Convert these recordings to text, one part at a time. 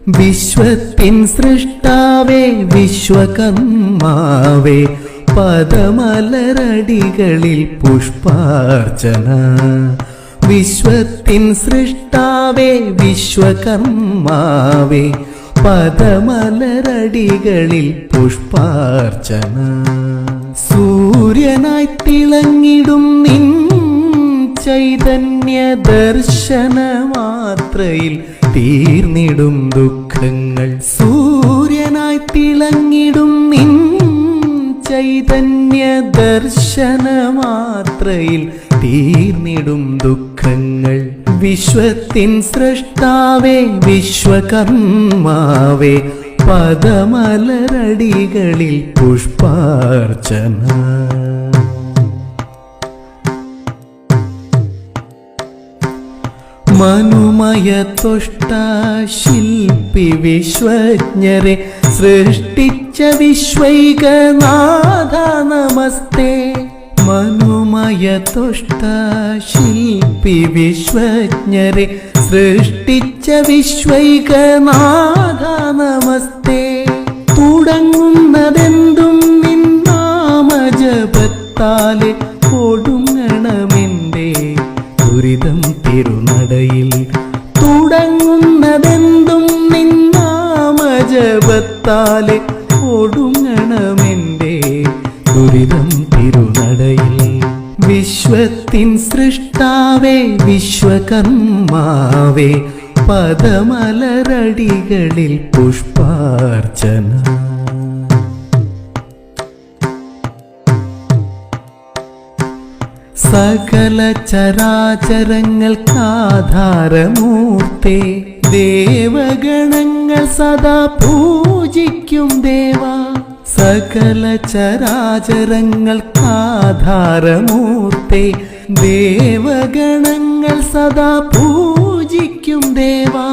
വിശ്വത്തിൻ സൃഷ്ടാവേ വിശ്വകർമാവേ പദമലരടികളിൽ പുഷ്പാർച്ചന. വിശ്വത്തിൻ സൃഷ്ടാവേ വിശ്വകർമാവേ പദമലരടികളിൽ പുഷ്പാർച്ചന. സൂര്യനായി തിളങ്ങിടും നിൻ ചൈതന്യ ദർശന മാത്രയിൽ തീർന്നിടും ദുഃഖങ്ങൾ. സൂര്യനായി തിളങ്ങിടും നിൻ ചൈതന്യ ദർശന മാത്രയിൽ തീർന്നിടും ദുഃഖങ്ങൾ. വിശ്വത്തിൻ സൃഷ്ടാവേ വിശ്വകർമാവേ പദമലരടികളിൽ പുഷ്പാർച്ചന. മനുമയ തുഷ്ട ശില്പി വിശ്വജ്ഞരെ സൃഷ്ടിച്ച വിശ്വൈകനാഥ നമസ്തേ. മനുമയ തുഷ്ട ശില്പി വിശ്വജ്ഞരെ സൃഷ്ടിച്ച വിശ്വൈകനാഥ നമസ്തേ. തുടങ്ങുന്നതെന്തും നിൻ നാമജപത്താലെ ഒടുങ്ങണമെന്റെ ദുരിതം തിരുനടയിൽ. തുടങ്ങുന്നതെന്തും നിൻ നാമജപത്താലെ ഒടുങ്ങണമെന്റെ ദുരിതം തിരുനടയിൽ. വിശ്വത്തിൻ സൃഷ്ടാവേ വിശ്വകർമാവേ പദമലരടികളിൽ പുഷ്പാർച്ചന. സകല ചരാചരങ്ങൾക്കാധാരമൂർത്തേ ദേവഗണങ്ങൾ സദാ പൂജിക്കും ദേവാ. സകല ചരാചരങ്ങൾക്കാധാരമൂർത്തേ ദേവഗണങ്ങൾ സദാ പൂജിക്കും ദേവാ.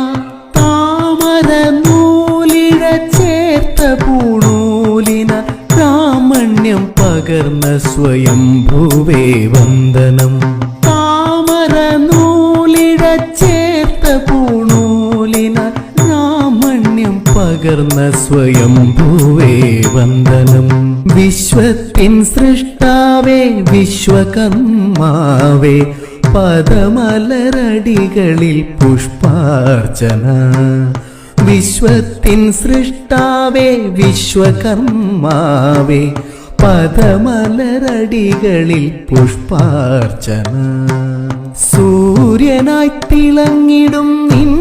താമര നൂലിഴ ചേർത്ത പൂണൂലിന ബ്രാഹ്മണ്യം പകർന്ന സ്വയംഭുവേ വന്ദനം. താമര നൂലിഴ ചേർത്ത പൂണൂലിന ബ്രാഹ്മണ്യം പകർന്ന സ്വയംഭുവേ വന്ദനം. വിശ്വത്തിൻ സൃഷ്ടാവേ വിശ്വകർമാവേ പദമലരടികളിൽ പുഷ്പാർച്ചന. വിശ്വത്തിൻ സൃഷ്ടാവേ വിശ്വകർമാവേ പദമലരടികളിൽ പുഷ്പാർച്ചന. സൂര്യനായി തിളങ്ങിടും നിൻ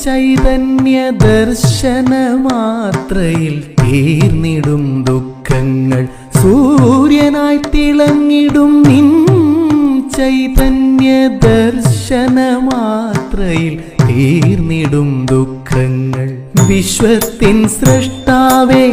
ചൈതന്യ ദർശന മാത്രയിൽ തീർന്നിടും ദുഃഖങ്ങൾ. സൂര്യനായി തിളങ്ങിടും നിൻ ചൈതന്യ ദർശന മാത്രയിൽ തീർന്നിടും ദുഃഖങ്ങൾ. വിശ്വത്തിൻ സൃഷ്ടാവേ